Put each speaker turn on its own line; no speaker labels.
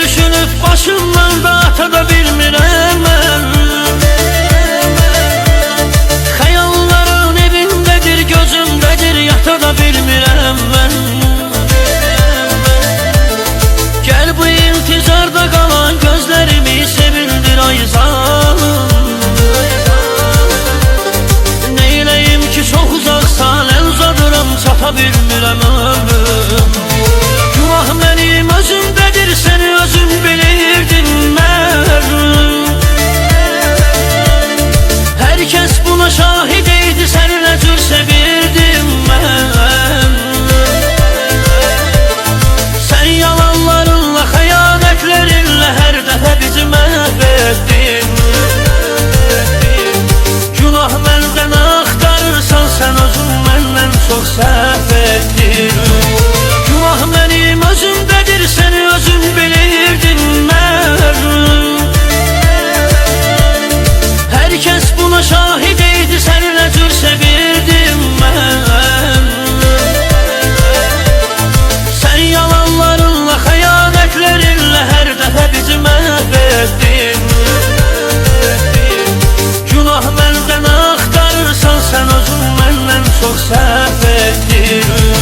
düşünüp başımdan da ata da bilmirəm mən. Xəyalların evindedir, gözümdedir, yata da bilmirəm mən. Gel bu intizarda qalan gözlerimi sevindir ay zalım. Neyləyim ki çox uzaqsan, el uzadıram, çata bilmirəm ömrüm. Günah mənim özümdədir, səni özüm bilirdin mən. Hər kəs buna şahid idi, səni nə cür sevirdim mən. Sən yalanlarınla, xəyanətlerinlə hər dəfə bizi məhv etdin. Günah məndən axtarırsan, sən özün məndən çox səhv etdin. Günah mənim özümdədir, səni özüm bilirdin mən. Hər kəs buna şahid idi, səni nə cür sevirdim mən. Sən yalanlarınla, xəyanətlerinlə hər dəfə bizi məhv etdin. Günah məndən axtarırsan, sən özün məndən çox səhv etdin.